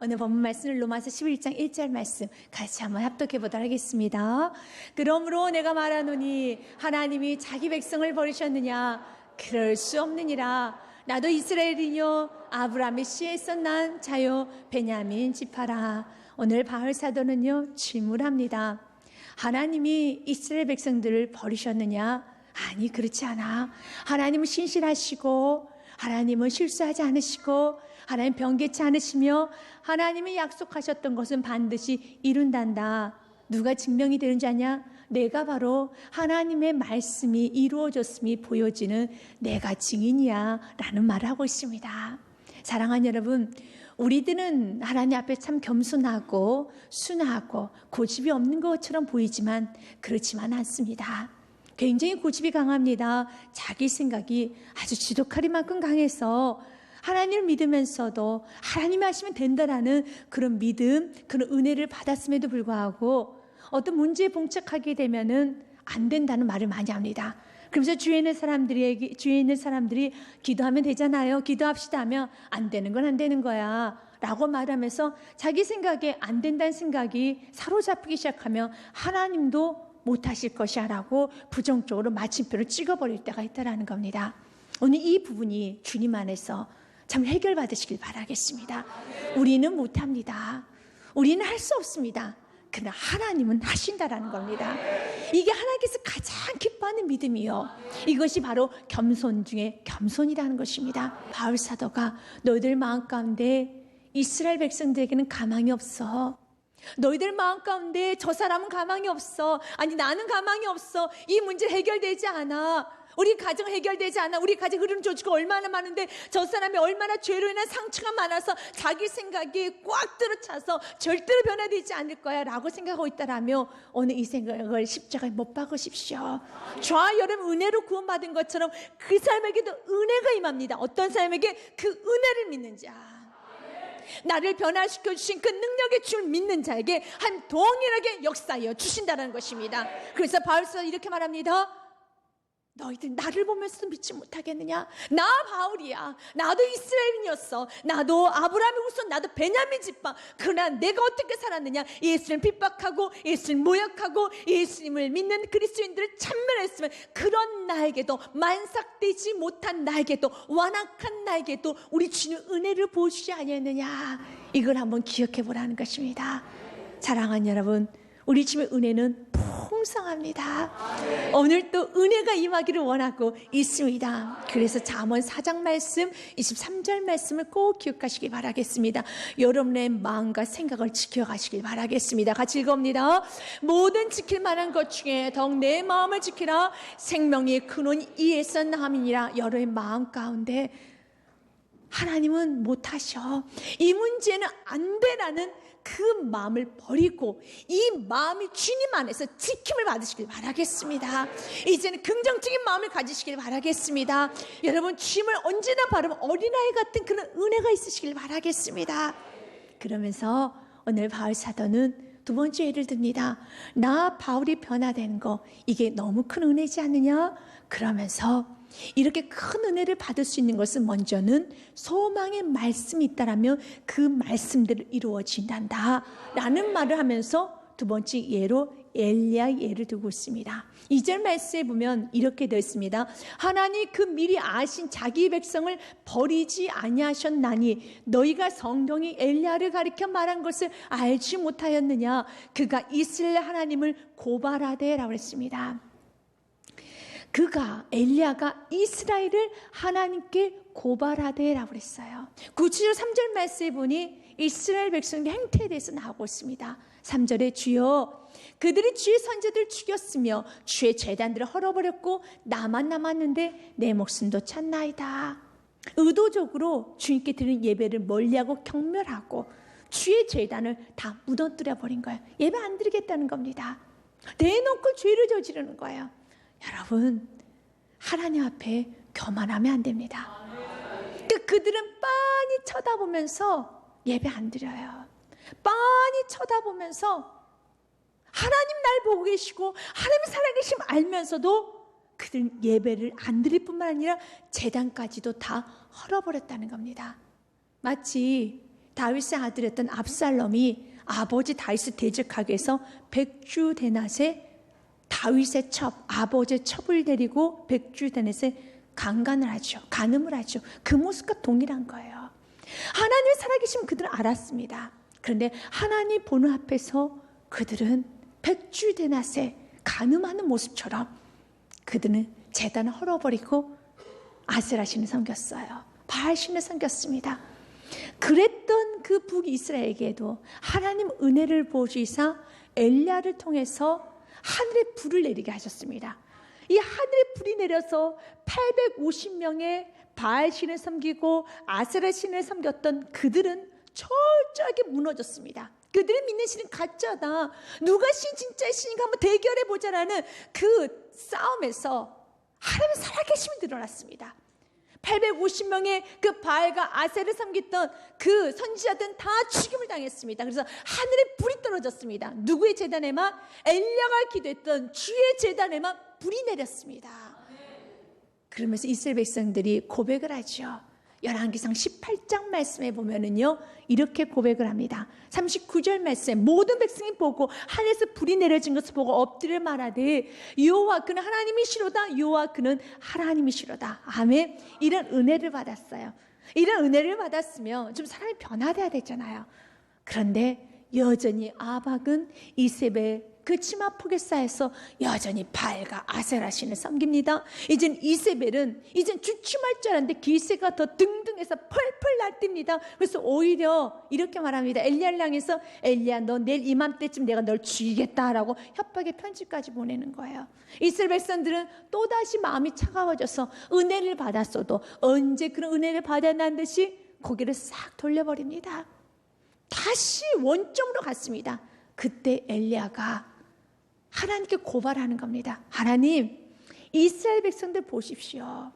오늘 본문 말씀을 로마서 11장 1절 말씀 같이 한번 합독해 보도록 하겠습니다. 그러므로 내가 말하노니 하나님이 자기 백성을 버리셨느냐? 그럴 수 없느니라. 나도 이스라엘이요 아브라함의 씨에서 난 자요 베냐민 지파라. 오늘 바울 사도는요 질문합니다. 하나님이 이스라엘 백성들을 버리셨느냐? 아니, 그렇지 않아. 하나님은 신실하시고 하나님은 실수하지 않으시고 하나님 변개치 않으시며 하나님이 약속하셨던 것은 반드시 이룬단다. 누가 증명이 되는 자냐? 내가 바로 하나님의 말씀이 이루어졌음이 보여지는 내가 증인이야 라는 말을 하고 있습니다. 사랑하는 여러분, 우리들은 하나님 앞에 참 겸손하고 순하고 고집이 없는 것처럼 보이지만 그렇지만 않습니다. 굉장히 고집이 강합니다. 자기 생각이 아주 지독하리만큼 강해서 하나님을 믿으면서도 하나님이 하시면 된다라는 그런 믿음, 그런 은혜를 받았음에도 불구하고 어떤 문제에 봉착하게 되면은 안 된다는 말을 많이 합니다. 그러면서 주위에 있는 사람들이 기도하면 되잖아요. 기도합시다 하면 안 되는 건 안 되는 거야 라고 말하면서 자기 생각에 안 된다는 생각이 사로잡히기 시작하면 하나님도 못하실 것이야 라고 부정적으로 마침표를 찍어버릴 때가 있다는 겁니다. 오늘 이 부분이 주님 안에서 참 해결받으시길 바라겠습니다. 우리는 못합니다. 우리는 할 수 없습니다. 그러나 하나님은 하신다라는 겁니다. 이게 하나님께서 가장 기뻐하는 믿음이요, 이것이 바로 겸손 중에 겸손이라는 것입니다. 바울 사도가 너희들 마음 가운데 이스라엘 백성들에게는 가망이 없어. 너희들 마음 가운데 저 사람은 가망이 없어. 아니, 나는 가망이 없어. 이 문제 해결되지 않아. 우리 가정 해결되지 않아. 우리 가정 흐름 조직가 얼마나 많은데 저 사람이 얼마나 죄로 인한 상처가 많아서 자기 생각이 꽉 들어차서 절대로 변화되지 않을 거야 라고 생각하고 있다라며 오늘 이 생각을 십자가에 못 박으십시오. 저와 여러분 은혜로 구원받은 것처럼 그 사람에게도 은혜가 임합니다. 어떤 사람에게 그 은혜를 믿는 자, 나를 변화시켜 주신 그 능력의 주를 믿는 자에게 한 동일하게 역사하여 주신다는 것입니다. 그래서 바울서 이렇게 말합니다. 너희들 나를 보면서도 믿지 못하겠느냐? 나 바울이야. 나도 이스라엘인이었어. 나도 아브라함의 후손, 나도 베냐민 지파. 그러나 내가 어떻게 살았느냐? 예수님을 핍박하고 예수님을 모욕하고 예수님을 믿는 그리스도인들을 찬멸했으면 그런 나에게도, 만삭되지 못한 나에게도, 완악한 나에게도 우리 주님 은혜를 보시지 아니했느냐? 이걸 한번 기억해 보라는 것입니다. 사랑하는 여러분, 우리 주님의 은혜는 풍성합니다. 오늘 또 은혜가 임하기를 원하고 있습니다. 그래서 잠언 4장 말씀 23절 말씀을 꼭 기억하시기 바라겠습니다. 여러분의 마음과 생각을 지켜가시길 바라겠습니다. 같이 읽어봅니다. 모든 지킬 만한 것 중에 더욱 내 마음을 지키라. 생명의 근원 이에서 남이니라. 여러분의 마음 가운데 하나님은 못하셔. 이 문제는 안 되라는 그 마음을 버리고 이 마음이 주님 안에서 지킴을 받으시길 바라겠습니다. 이제는 긍정적인 마음을 가지시길 바라겠습니다. 여러분, 주님을 언제나 바라보는 어린아이 같은 그런 은혜가 있으시길 바라겠습니다. 그러면서 오늘 바울 사도는 두 번째 예를 듭니다. 나 바울이 변화되는 거, 이게 너무 큰 은혜지 않느냐? 그러면서 이렇게 큰 은혜를 받을 수 있는 것은 먼저는 소망의 말씀이 있다라면 그 말씀대로 이루어진단다 라는 말을 하면서 두 번째 예로 엘리야 예를 두고 있습니다. 2절 말씀에 보면 이렇게 되어 있습니다. 하나님 그 미리 아신 자기 백성을 버리지 아니하셨나니 너희가 성경이 엘리야를 가리켜 말한 것을 알지 못하였느냐? 그가 이스라엘 하나님을 고발하되 라고 했습니다. 엘리야가 이스라엘을 하나님께 고발하되 라고 했어요. 구체적으로 3절 말씀에 보니 이스라엘 백성의 행태에 대해서 나오고 있습니다. 3절에 주여 그들이 주의 선지자들을 죽였으며 주의 제단들을 헐어버렸고 나만 남았는데 내 목숨도 찾나이다. 의도적으로 주님께 드리는 예배를 멀리하고 경멸하고 주의 제단을 다 무너뜨려 버린 거예요. 예배 안 드리겠다는 겁니다. 대놓고 죄를 저지르는 거예요. 여러분, 하나님 앞에 교만하면 안 됩니다. 그들은 빤히 쳐다보면서 예배 안 드려요. 빤히 쳐다보면서 하나님 날 보고 계시고 하나님 살아계심 알면서도 그들은 예배를 안 드릴 뿐만 아니라 제단까지도 다 헐어버렸다는 겁니다. 마치 다윗의 아들이었던 압살롬이 아버지 다윗을 대적하기 위해서 백주대낮에 다윗의 첩, 아버지의 첩을 데리고 백주대낮에 강간을 하죠. 간음을 하죠. 그 모습과 동일한 거예요. 하나님의 살아계심은 그들은 알았습니다. 그런데 하나님 보는 앞에서 그들은 백주대낮에 간음하는 모습처럼 그들은 제단을 헐어버리고 아세라신을 섬겼어요. 바알신을 섬겼습니다. 그랬던 그 북이스라엘에게도 하나님 은혜를 보시사 엘리야를 통해서 하늘에 불을 내리게 하셨습니다. 이 하늘에 불이 내려서 850명의 바알신을 섬기고 아세라신을 섬겼던 그들은 철저하게 무너졌습니다. 그들이 믿는 신은 가짜다. 누가 신 진짜의 신인가 한번 대결해보자라는 그 싸움에서 하나님의 살아계심이 드러났습니다. 850명의 그 바알과 아세를 섬겼던 그 선지자들은 다 죽임을 당했습니다. 그래서 하늘에 불이 떨어졌습니다. 누구의 제단에만? 엘리야가 기도했던 주의 제단에만 불이 내렸습니다. 그러면서 이스라엘 백성들이 고백을 하죠. 열왕기상 18장 말씀에 보면은요 이렇게 고백을 합니다. 39절 말씀에 모든 백성이 보고 하늘에서 불이 내려진 것을 보고 엎드려 말하되 여호와 그는 하나님이시로다. 여호와 그는 하나님이시로다. 아멘. 이런 은혜를 받았어요. 이런 은혜를 받았으면 좀 사람이 변화돼야 되잖아요. 그런데 여전히 아박은 이세벨 그 치마폭에 쌓여서 여전히 바알과 아세라신을 섬깁니다. 이젠 이세벨은 이젠 주춤할 줄 알았는데 기세가 더 등등해서 펄펄 날뜁니다. 그래서 오히려 이렇게 말합니다. 엘리야를 향해서 엘리야 너 내일 이맘때쯤 내가 널 죽이겠다라고 협박의 편지까지 보내는 거예요. 이스라엘 백성들은 또다시 마음이 차가워져서 은혜를 받았어도 언제 그런 은혜를 받았다는 듯이 고개를 싹 돌려버립니다. 다시 원점으로 갔습니다. 그때 엘리야가 하나님께 고발하는 겁니다. 하나님, 이스라엘 백성들 보십시오.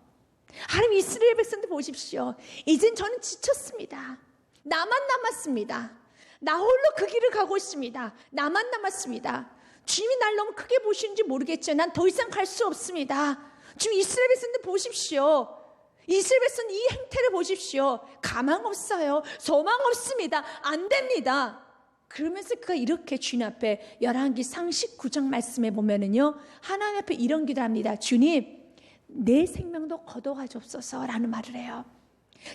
하나님, 이스라엘 백성들 보십시오. 이젠 저는 지쳤습니다. 나만 남았습니다. 나 홀로 그 길을 가고 있습니다. 나만 남았습니다. 주님이 날 너무 크게 보시는지 모르겠죠. 난 더 이상 갈 수 없습니다. 주님, 이스라엘 백성들 보십시오. 이스라엘 백성 이 행태를 보십시오. 가망 없어요. 소망 없습니다. 안 됩니다. 그러면서 그가 이렇게 주님 앞에 열왕기상 19장 말씀에 보면은요 하나님 앞에 이런 기도를 합니다. 주님 내 생명도 거둬가지옵소서라는 말을 해요.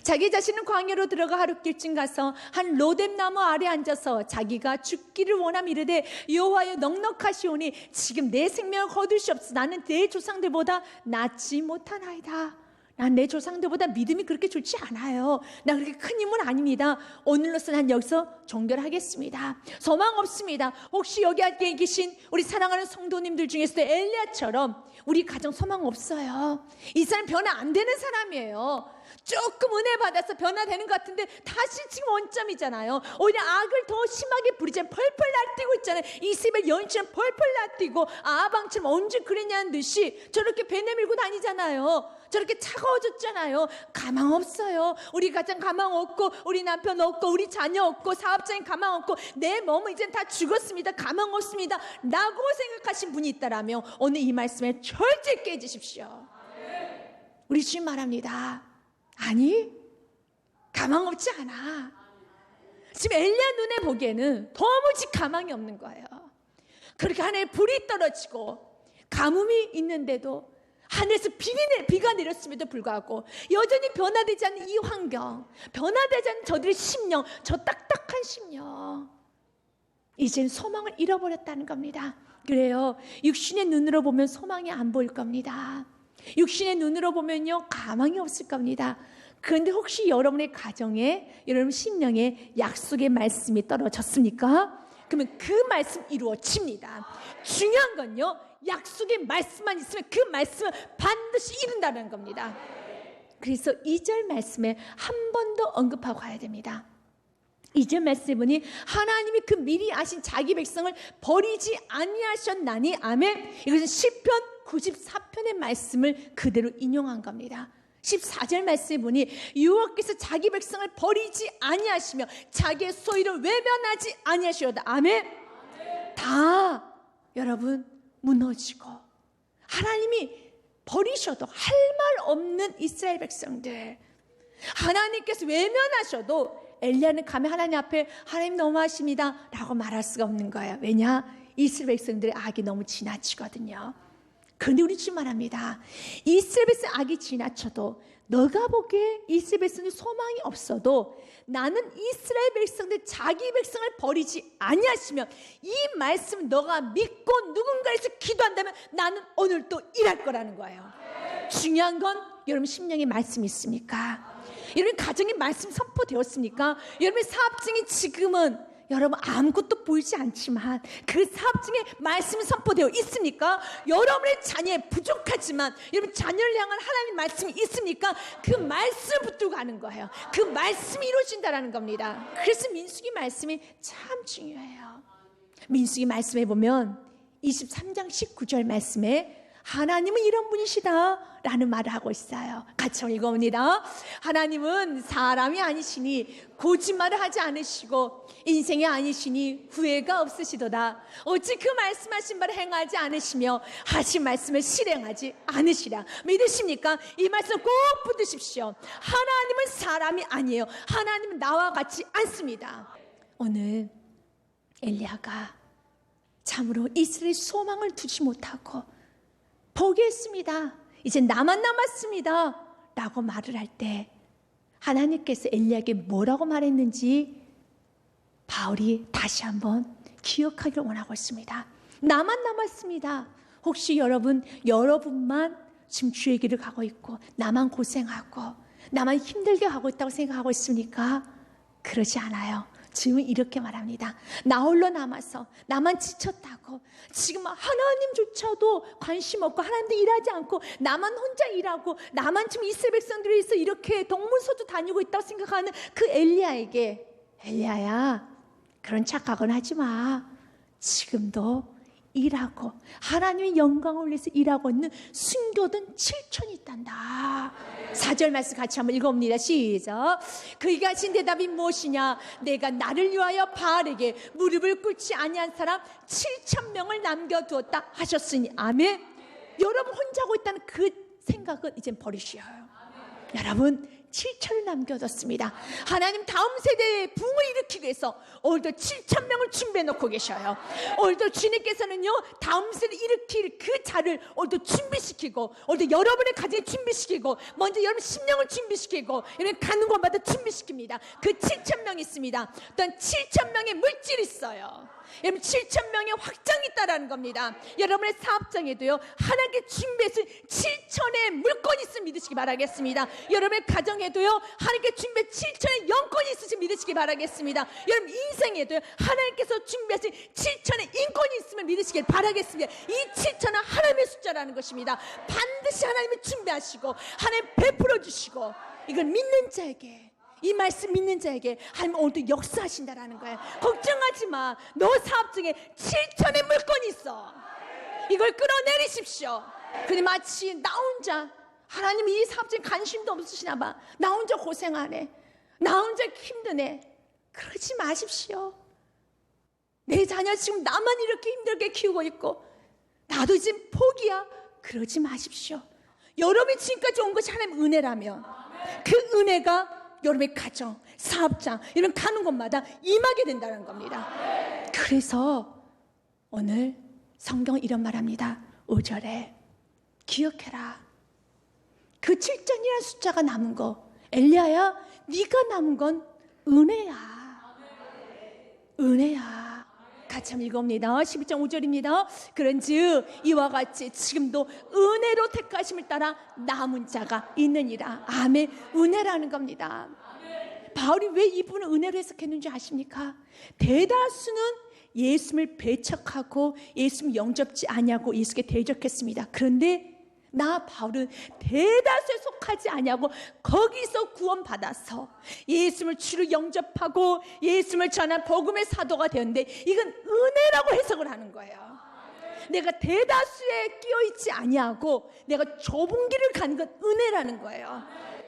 자기 자신은 광야로 들어가 하룻길쯤 가서 한 로뎀나무 아래 앉아서 자기가 죽기를 원하며 이르되 여호와여 넉넉하시오니 지금 내 생명을 거두시옵소서. 나는 내 조상들보다 낫지 못하나이다. 난 내 조상들보다 믿음이 그렇게 좋지 않아요. 나 그렇게 큰 힘은 아닙니다. 오늘로서 난 여기서 종결하겠습니다. 소망 없습니다. 혹시 여기 앉아 계신 우리 사랑하는 성도님들 중에서도 엘리야처럼 우리 가정 소망 없어요. 이 사람 변화 안 되는 사람이에요. 조금 은혜 받아서 변화되는 것 같은데 다시 지금 원점이잖아요. 오히려 악을 더 심하게 부리잖아요. 펄펄 날뛰고 있잖아요. 이세벨 여인처럼 펄펄 날뛰고 아방처럼 언제 그랬냐는 듯이 저렇게 배 내밀고 다니잖아요. 저렇게 차가워졌잖아요. 가망 없어요. 우리 가정 가망 없고 우리 남편 없고 우리 자녀 없고 사업자인 가망 없고 내 몸은 이젠 다 죽었습니다. 가망 없습니다 라고 생각하신 분이 있다라면 오늘 이 말씀에 절대 깨지십시오. 우리 주님 말합니다. 아니 가망 없지 않아. 지금 엘리야 눈에 보기에는 도무지 가망이 없는 거예요. 그렇게 하늘에 불이 떨어지고 가뭄이 있는데도 하늘에서 비가 내렸음에도 불구하고 여전히 변화되지 않는 이 환경, 변화되지 않는 저들의 심령, 저 딱딱한 심령, 이젠 소망을 잃어버렸다는 겁니다. 그래요, 육신의 눈으로 보면 소망이 안 보일 겁니다. 육신의 눈으로 보면요 가망이 없을 겁니다. 그런데 혹시 여러분의 가정에, 여러분 심령에 약속의 말씀이 떨어졌습니까? 그러면 그 말씀 이루어집니다. 중요한 건요 약속의 말씀만 있으면 그 말씀을 반드시 이룬다는 겁니다. 그래서 2절 말씀에 한 번 더 언급하고 가야 됩니다. 2절 말씀에 보니 하나님이 그 미리 아신 자기 백성을 버리지 아니하셨나니. 아멘. 이것은 시편 94편의 말씀을 그대로 인용한 겁니다. 14절 말씀에 보니 여호와께서 자기 백성을 버리지 아니하시며 자기의 소유를 외면하지 아니하시려다. 아멘. 다 여러분 무너지고 하나님이 버리셔도 할 말 없는 이스라엘 백성들, 하나님께서 외면하셔도 엘리야는 감히 하나님 앞에 하나님 너무하십니다 라고 말할 수가 없는 거예요. 왜냐? 이스라엘 백성들의 악이 너무 지나치거든요. 그런데 우리 주님 말합니다. 이스라엘 백성 악이 지나쳐도 너가 보기에 이스라엘 백성의 소망이 없어도 나는 이스라엘 백성들 자기 백성을 버리지 아니하시면 이 말씀 너가 믿고 누군가에서 기도한다면 나는 오늘 또 일할 거라는 거예요. 중요한 건 여러분 심령의 말씀이 있습니까? 여러분 가정의 말씀 선포되었습니까? 여러분의 사업증이 지금은 여러분 아무것도 보이지 않지만 그 사업 중에 말씀이 선포되어 있습니까? 여러분의 자녀에 부족하지만 여러분 자녀를 향한 하나님의 말씀이 있습니까? 그 말씀을 붙들고 가는 거예요. 그 말씀이 이루어진다는 겁니다. 그래서 민수기 말씀이 참 중요해요. 민수기 말씀에 보면 23장 19절 말씀에 하나님은 이런 분이시다 라는 말을 하고 있어요. 같이 읽어봅니다. 하나님은 사람이 아니시니 거짓말을 하지 않으시고 인생이 아니시니 후회가 없으시도다. 어찌 그 말씀하신 바를 행하지 않으시며 하신 말씀을 실행하지 않으시라. 믿으십니까? 이 말씀 꼭 붙드십시오. 하나님은 사람이 아니에요. 하나님은 나와 같지 않습니다. 오늘 엘리야가 참으로 이스라엘 소망을 두지 못하고 포기했습니다. 이제 나만 남았습니다 라고 말을 할 때 하나님께서 엘리야에게 뭐라고 말했는지 바울이 다시 한번 기억하기를 원하고 있습니다. 나만 남았습니다. 혹시 여러분만 지금 주의 길을 가고 있고 나만 고생하고 나만 힘들게 하고 있다고 생각하고 있습니까? 그러지 않아요. 지금 이렇게 말합니다. 나 홀로 남아서 나만 지쳤다고 지금 하나님조차도 관심 없고 하나님도 일하지 않고 나만 혼자 일하고 나만 지금 이스라엘 백성들에 의해서 이렇게 동문서도 다니고 있다고 생각하는 그 엘리야에게 엘리야야 그런 착각은 하지 마. 지금도 일하고 하나님의 영광을 위해서 일하고 있는 순교든 7천이 있단다. 4절 말씀 같이 한번 읽어봅니다. 시작. 그에게 하신 대답이 무엇이냐? 내가 나를 위하여 바알에게 무릎을 꿇지 아니한 사람 7,000명을 남겨두었다 하셨으니 아멘. 여러분 혼자 하고 있다는 그 생각은 이젠 버리셔요. 여러분 7천을 남겨뒀습니다. 하나님 다음 세대의 붕을 일으키기 위해서 오늘도 7,000명을 준비해 놓고 계셔요. 오늘도 주님께서는요 다음 세대 일으킬 그 자를 오늘도 준비시키고 오늘도 여러분의 가정에 준비시키고 먼저 여러분 심령을 준비시키고 여러분 가는 곳마다 준비시킵니다. 그 7,000명이 있습니다. 또한 7,000명의 물질이 있어요. 여러분 7,000명의 확장이 있다는 겁니다. 여러분의 사업장에도요 하나님께 준비했을 7천의 물건이 있음을 믿으시기 바라겠습니다. 여러분의 가정에도요 하나님께 준비한 7천의 영권이 있으시길 믿으시기 바라겠습니다. 여러분 인생에도요 하나님께서 준비하신 7천의 인권이 있음을 믿으시길 바라겠습니다. 이 7천은 하나님의 숫자라는 것입니다. 반드시 하나님이 준비하시고 하나님 베풀어 주시고 이걸 믿는 자에게 이 말씀 믿는 자에게 하나님 오늘도 역사하신다라는 거예요. 걱정하지 마. 너 사업 중에 7천의 물건이 있어. 이걸 끌어내리십시오. 근데 마치 나 혼자 하나님이 이 사업 중에 관심도 없으시나 봐. 나 혼자 고생하네. 나 혼자 힘드네. 그러지 마십시오. 내 자녀 지금 나만 이렇게 힘들게 키우고 있고 나도 지금 포기야. 그러지 마십시오. 여러분이 지금까지 온 것이 하나님의 은혜라면 그 은혜가 여러분의 가정, 사업장 이런 가는 곳마다 임하게 된다는 겁니다. 그래서 오늘 성경은 이런 말합니다. 5절에 기억해라. 그 7전이라는 숫자가 남은 거 엘리야야 네가 남은 건 은혜야. 은혜야. 같이 한번 읽어봅니다. 12장 5절입니다. 그런즉 이와 같이 지금도 은혜로 택하심을 따라 남은 자가 있느니라. 아멘. 은혜라는 겁니다. 바울이 왜 이분을 은혜로 해석했는지 아십니까? 대다수는 예수님을 배척하고 예수님 영접지 아니하고 예수께 대적했습니다. 그런데 나 바울은 대다수에 속하지 아니하고 거기서 구원받아서 예수님을 주로 영접하고 예수님을 전한 복음의 사도가 되었는데 이건 은혜라고 해석을 하는 거예요. 내가 대다수에 끼어있지 아니하고 내가 좁은 길을 가는 건 은혜라는 거예요.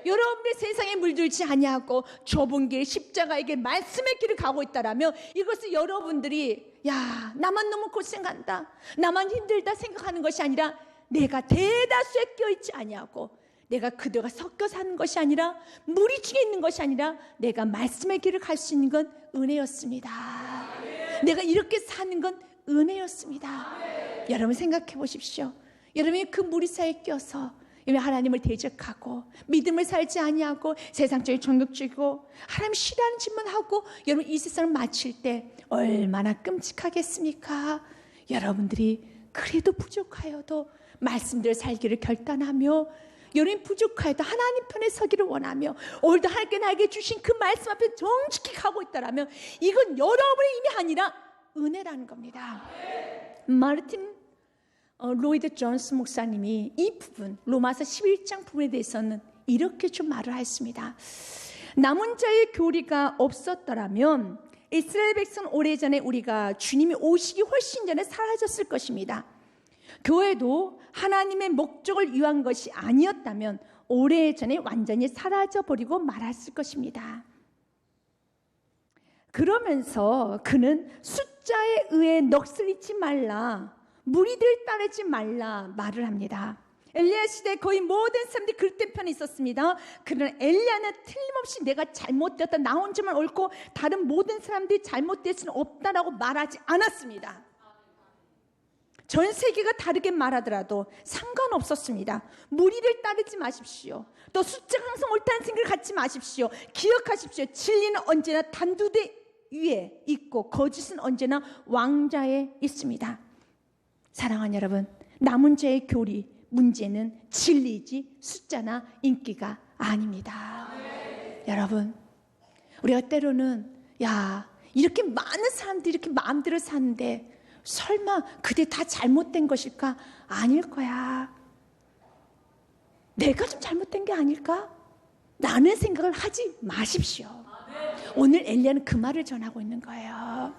여러분들이 세상에 물들지 아니하고 좁은 길 십자가의 길 말씀의 길을 가고 있다라면 이것을 여러분들이 야 나만 너무 고생한다 나만 힘들다 생각하는 것이 아니라 내가 대다수에 껴있지 아니하고 내가 그들과 섞여 사는 것이 아니라 무리 중에 있는 것이 아니라 내가 말씀의 길을 갈 수 있는 건 은혜였습니다. 내가 이렇게 사는 건 은혜였습니다. 여러분 생각해 보십시오. 여러분이 그 무리 사이에 껴서 하나님을 대적하고 믿음을 살지 아니하고 세상적인 종교적이고 하나님 싫어하는 짓만 하고 여러분 이 세상을 마칠 때 얼마나 끔찍하겠습니까? 여러분들이 그래도 부족하여도 말씀대로 살기를 결단하며 여러분이 부족하여도 하나님 편에 서기를 원하며 오늘도 하나님께 나에게 주신 그 말씀 앞에 정직히 가고 있다라면 이건 여러분의 힘이 아니라 은혜라는 겁니다. 마르틴 로이드 존스 목사님이 이 부분 로마서 11장 부분에 대해서는 이렇게 좀 말을 했습니다. 남은 자의 교리가 없었더라면 이스라엘 백성 오래전에 우리가 주님이 오시기 훨씬 전에 사라졌을 것입니다. 교회도 하나님의 목적을 위한 것이 아니었다면 오래전에 완전히 사라져버리고 말았을 것입니다. 그러면서 그는 숫자에 의해 넋을 잃지 말라, 무리들 따르지 말라 말을 합니다. 엘리야 시대에 거의 모든 사람들이 그릇된 편에 있었습니다. 그러나 엘리야는 틀림없이 내가 잘못되었다, 나 혼자만 옳고 다른 모든 사람들이 잘못될 수는 없다라고 말하지 않았습니다. 전 세계가 다르게 말하더라도 상관없었습니다. 무리를 따르지 마십시오. 또 숫자가 항상 옳다는 생각을 갖지 마십시오. 기억하십시오. 진리는 언제나 단두대 위에 있고 거짓은 언제나 왕좌에 있습니다. 사랑하는 여러분, 남은 자의 교리 문제는 진리이지 숫자나 인기가 아닙니다. 여러분, 우리가 때로는 이렇게 많은 사람들이 이렇게 마음대로 사는데 설마 그게 다 잘못된 것일까? 아닐 거야. 내가 좀 잘못된 게 아닐까? 라는 생각을 하지 마십시오. 오늘 엘리야는 그 말을 전하고 있는 거예요.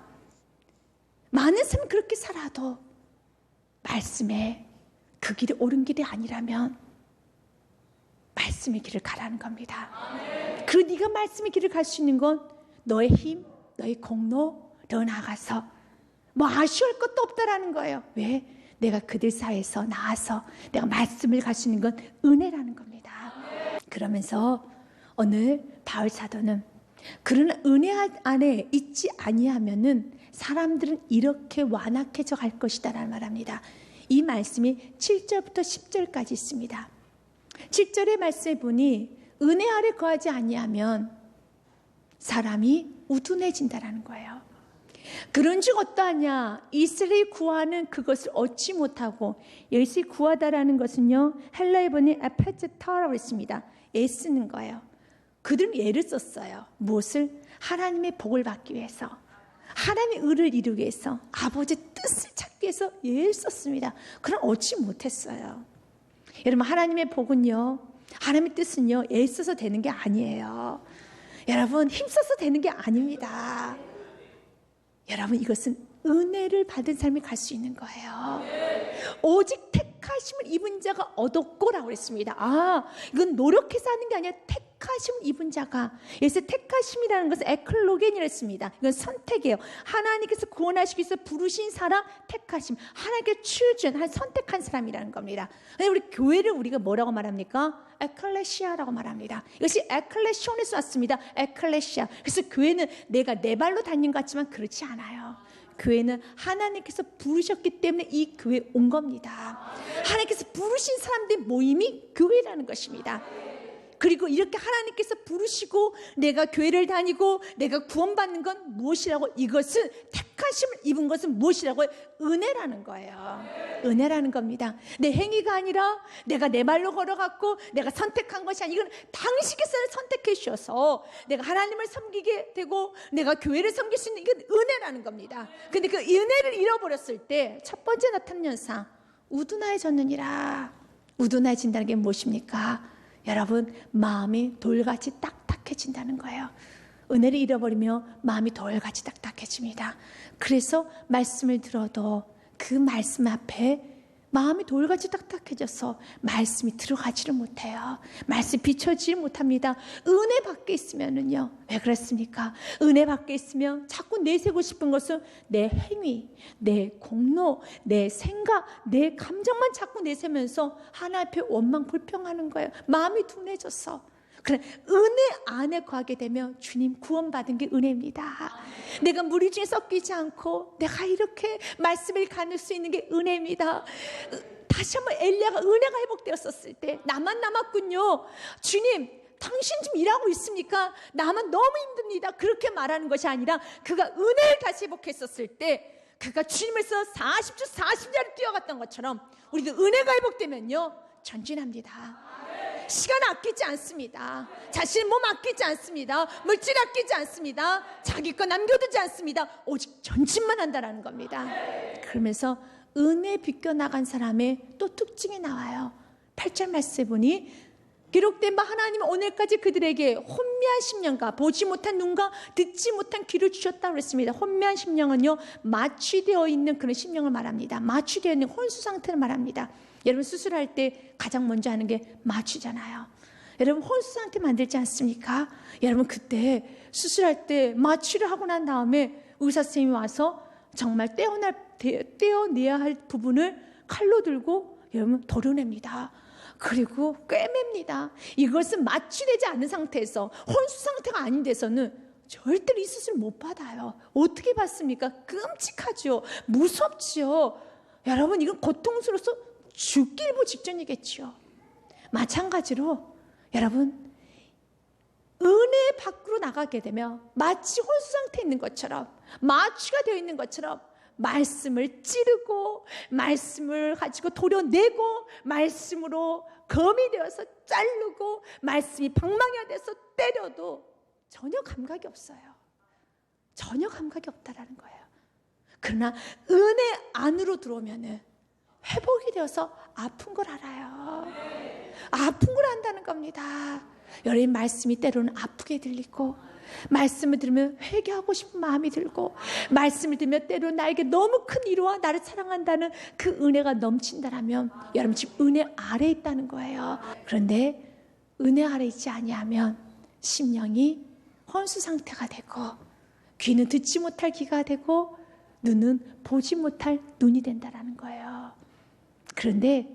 많은 사람은 그렇게 살아도 말씀에 그 길이 옳은 길이 아니라면 말씀의 길을 가라는 겁니다. 그리고 네가 말씀의 길을 갈 수 있는 건 너의 힘, 너의 공로, 더 나아가서 아쉬울 것도 없다라는 거예요. 왜? 내가 그들 사이에서 나와서 내가 말씀을 갈 수 있는 건 은혜라는 겁니다. 그러면서 오늘 바울 사도는 그런 은혜 안에 있지 아니하면은 사람들은 이렇게 완악해져 갈 것이다라는 말합니다. 이 말씀이 7절부터 10절까지 있습니다. 7절의 말씀에 보니 은혜 아래 거하지 아니하면 사람이 우둔해진다라는 거예요. 그런즉 어떠하냐? 이스라엘이 구하는 그것을 얻지 못하고, 여기서 구하다라는 것은요, 헬라에 보니 에페테타라고 했습니다. 애쓰는 거예요. 그들은 애를 썼어요. 무엇을? 하나님의 복을 받기 위해서, 하나님의 의를 이루기 위해서, 아버지의 뜻을 찾기 위해서 애를 썼습니다. 그럼 얻지 못했어요. 여러분, 하나님의 복은요, 하나님의 뜻은요, 애써서 되는 게 아니에요. 여러분, 힘써서 되는 게 아닙니다. 여러분, 이것은 은혜를 받은 삶이 갈 수 있는 거예요. 오직 택하심을 입은 자가 얻었고라고 했습니다. 이건 노력해서 하는 게 아니라 택하심을 입은 자가. 그래서 택하심이라는 것은 에클로겐이라 했습니다. 이건 선택이에요. 하나님께서 구원하시기 위해서 부르신 사람, 택하심. 하나님께 chosen, 선택한 사람이라는 겁니다. 우리 교회를 우리가 뭐라고 말합니까? 에클레시아라고 말합니다. 이것이 에클레시온에서 왔습니다. 에클레시아. 그래서 교회는 내가 내 발로 다닌 것 같지만 그렇지 않아요. 교회는 하나님께서 부르셨기 때문에 이 교회에 온 겁니다. 하나님께서 부르신 사람들의 모임이 교회라는 것입니다. 그리고 이렇게 하나님께서 부르시고 내가 교회를 다니고 내가 구원받는 건 무엇이라고? 이것은 택하심을 입은 것은 무엇이라고? 은혜라는 거예요. 은혜라는 겁니다. 내 행위가 아니라 내가 내 말로 걸어갔고 내가 선택한 것이 아니라 이건 당신께서 선택해 주셔서 내가 하나님을 섬기게 되고 내가 교회를 섬길 수 있는, 이건 은혜라는 겁니다. 근데 그 은혜를 잃어버렸을 때 첫 번째 나타나는 현상, 우둔해졌느니라. 우둔해진다는 게 무엇입니까? 여러분, 마음이 돌같이 딱딱해진다는 거예요. 은혜를 잃어버리며 마음이 돌같이 딱딱해집니다. 그래서 말씀을 들어도 그 말씀 앞에 마음이 돌같이 딱딱해져서 말씀이 들어가지를 못해요. 말씀이 비춰지지 못합니다. 은혜 밖에 있으면은요, 왜 그렇습니까? 은혜 밖에 있으면 자꾸 내세고 싶은 것은 내 행위, 내 공로, 내 생각, 내 감정만 자꾸 내세면서 하나님 앞에 원망 불평하는 거예요. 마음이 둔해져서. 그래, 은혜 안에 거하게 되면 주님 구원받은 게 은혜입니다. 내가 무리 중에 섞이지 않고 내가 이렇게 말씀을 가눌 수 있는 게 은혜입니다. 다시 한번 엘리야가 은혜가 회복되었을 때 나만 남았군요. 주님, 당신 좀 일하고 있습니까? 나만 너무 힘듭니다. 그렇게 말하는 것이 아니라 그가 은혜를 다시 회복했었을 때 그가 주님에서 40주 40자를 뛰어갔던 것처럼 우리도 은혜가 회복되면요 전진합니다. 시간 아끼지 않습니다. 자신 몸 아끼지 않습니다. 물질 아끼지 않습니다. 자기 거 남겨두지 않습니다. 오직 전진만 한다는 겁니다. 그러면서 은혜 비껴나간 사람의 또 특징이 나와요. 8절 말씀에 보니 기록된 바 하나님은 오늘까지 그들에게 혼미한 심령과 보지 못한 눈과 듣지 못한 귀를 주셨다고 그랬습니다. 혼미한 심령은요, 마취되어 있는 그런 심령을 말합니다. 마취되어 있는 혼수 상태를 말합니다. 여러분 수술할 때 가장 먼저 하는 게 마취잖아요. 여러분 혼수 상태 만들지 않습니까? 여러분 그때 수술할 때 마취를 하고 난 다음에 의사 선생님이 와서 정말 떼어내야 할 부분을 칼로 들고 여러분 도려냅니다. 그리고 꿰맵니다. 이것은 마취되지 않은 상태에서 혼수 상태가 아닌 데서는 절대로 이 수술 못 받아요. 어떻게 받습니까? 끔찍하죠. 무섭죠. 여러분 이건 고통스러워서 죽기 일보 직전이겠죠. 마찬가지로 여러분 은혜 밖으로 나가게 되면 마치 혼수 상태에 있는 것처럼 마취가 되어 있는 것처럼 말씀을 찌르고 말씀을 가지고 도려내고 말씀으로 검이 되어서 자르고 말씀이 방망이가 돼서 때려도 전혀 감각이 없어요. 전혀 감각이 없다라는 거예요. 그러나 은혜 안으로 들어오면은 회복이 되어서 아픈 걸 알아요. 아픈 걸 안다는 겁니다. 여러분 말씀이 때로는 아프게 들리고 말씀을 들으면 회개하고 싶은 마음이 들고 말씀을 들으면 때로는 나에게 너무 큰 위로와 나를 사랑한다는 그 은혜가 넘친다라면 여러분 지금 은혜 아래에 있다는 거예요. 그런데 은혜 아래에 있지 아니하면 심령이 혼수 상태가 되고 귀는 듣지 못할 귀가 되고 눈은 보지 못할 눈이 된다라는 거예요. 그런데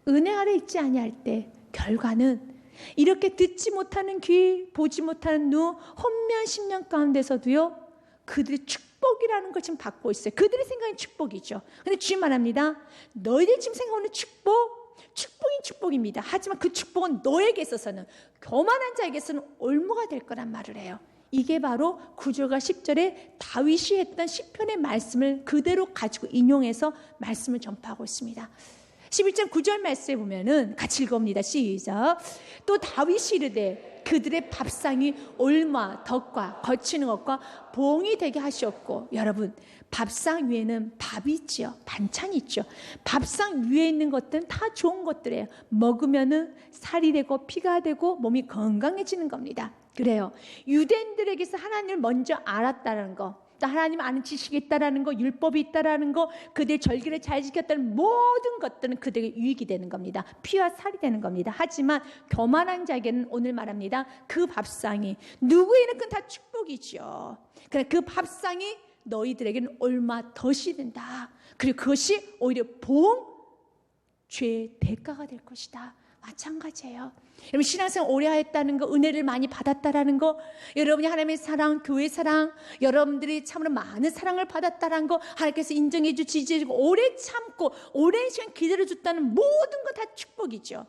은혜 아래 있지 아니할 때 결과는 이렇게 듣지 못하는 귀, 보지 못하는 눈, 혼미한 심령 가운데서도요 그들이 축복이라는 걸 지금 받고 있어요. 그들의 생각은 축복이죠. 근데 주님 말합니다. 너희들이 지금 생각하는 축복인 축복입니다. 하지만 그 축복은 너에게 있어서는 교만한 자에게서는 올무가 될 거란 말을 해요. 이게 바로 9절과 10절에 다윗이 했던 시편의 말씀을 그대로 가지고 인용해서 말씀을 전파하고 있습니다. 11장 9절 말씀에 보면은 같이 읽어봅니다. 시작. 또 다윗이 이르되 그들의 밥상이 올마, 덕과 거치는 것과 봉이 되게 하셨고, 여러분 밥상 위에는 밥이 있죠. 반찬이 있죠. 밥상 위에 있는 것들은 다 좋은 것들이에요. 먹으면은 살이 되고 피가 되고 몸이 건강해지는 겁니다. 그래요. 유대인들에게서 하나님을 먼저 알았다는 거, 또 하나님 아는 지식이 있다라는 거, 율법이 있다라는 거, 그들의 절기를 잘 지켰다는 모든 것들은 그들에게 유익이 되는 겁니다. 피와 살이 되는 겁니다. 하지만 교만한 자에게는 오늘 말합니다. 그 밥상이 누구에게는 그건 다 축복이죠. 그러나 그 밥상이 너희들에게는 얼마 덫이 된다. 그리고 그것이 오히려 죄의 대가가 될 것이다. 마찬가지예요. 여러분 신앙생활 오래 하였다는 거, 은혜를 많이 받았다라는 거, 여러분이 하나님의 사랑, 교회 사랑, 여러분들이 참으로 많은 사랑을 받았다라는 거, 하나님께서 인정해 주고 지지해 주고 오래 참고 오랜 시간 기다려 줬다는 모든 건 다 축복이죠.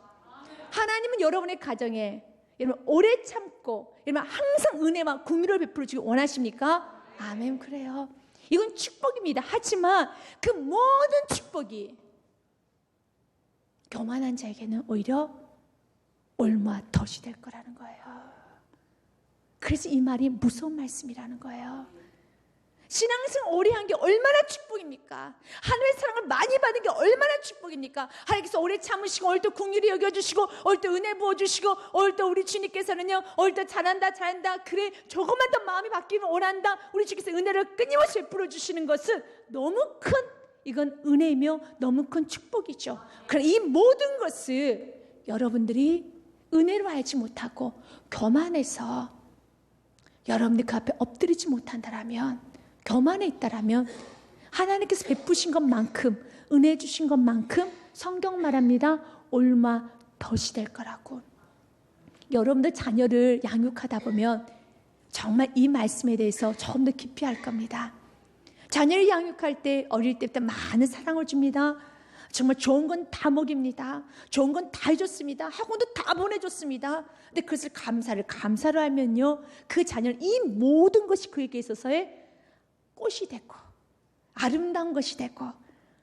하나님은 여러분의 가정에 여러분 오래 참고 여러분 항상 은혜와 긍휼을 베풀어 주기 원하십니까? 아멘. 그래요. 이건 축복입니다. 하지만 그 모든 축복이 교만한 자에게는 오히려 올무와 덫이 될 거라는 거예요. 그래서 이 말이 무서운 말씀이라는 거예요. 신앙생활 오래 한 게 얼마나 축복입니까? 하나님의 사랑을 많이 받은 게 얼마나 축복입니까? 하나님께서 오래 참으시고 오늘 또 긍휼히 여겨주시고 오늘 또 은혜 부어주시고 오늘 또 우리 주님께서는요 오늘 또 잘한다 그래 조금만 더 마음이 바뀌면 원한다 우리 주께서 은혜를 끊임없이 베풀어 주시는 것은 너무 큰 이건 은혜이며 너무 큰 축복이죠. 그럼 이 모든 것을 여러분들이 은혜로 알지 못하고 교만해서 여러분들 그 앞에 엎드리지 못한다라면, 교만해 있다라면 하나님께서 베푸신 것만큼, 은혜 주신 것만큼 성경 말합니다. 얼마 덫이 될 거라고. 여러분들 자녀를 양육하다 보면 정말 이 말씀에 대해서 조금 더 깊이 할 겁니다. 자녀를 양육할 때 어릴 때부터 많은 사랑을 줍니다. 정말 좋은 건 다 먹입니다. 좋은 건 다 해줬습니다. 학원도 다 보내줬습니다. 근데 그것을 감사를 하면요, 그 자녀는 이 모든 것이 그에게 있어서의 꽃이 되고 아름다운 것이 되고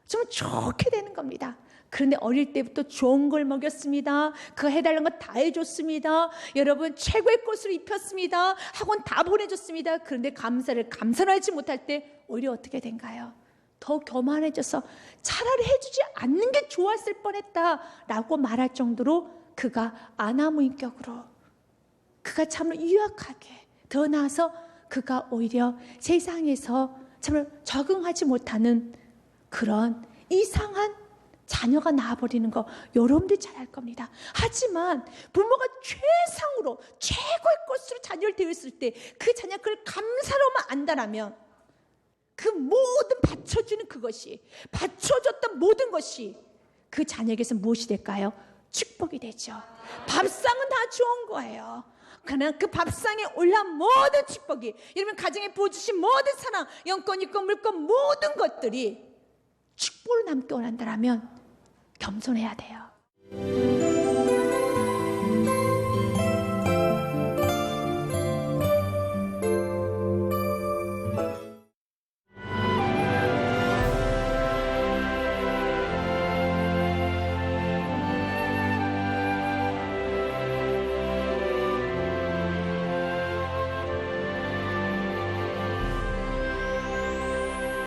정말 좋게 되는 겁니다. 그런데 어릴 때부터 좋은 걸 먹였습니다. 그거 해달라는 거 다 해줬습니다. 여러분 최고의 꽃을 입혔습니다. 학원 다 보내줬습니다. 그런데 감사를 하지 못할 때 오히려 어떻게 된가요? 더 교만해져서 차라리 해주지 않는 게 좋았을 뻔했다라고 말할 정도로 그가 아나무인격으로, 그가 참으로 유약하게, 더 나아서 그가 오히려 세상에서 참으로 적응하지 못하는 그런 이상한 자녀가 나와버리는 거 여러분들이 잘 알 겁니다. 하지만 부모가 최상으로 최고의 것으로 자녀를 대했을 때 그 자녀가 그걸 감사로만 안다라면 그 모든 바쳐주는 그것이, 바쳐줬던 모든 것이 그 자녀에게서 무엇이 될까요? 축복이 되죠. 밥상은 다 좋은 거예요. 그러나 그 밥상에 올라온 모든 축복이, 여러분 가정에 부어주신 모든 사랑, 영권, 유권, 물권 모든 것들이 축복으로 남게 원한다면 겸손해야 돼요.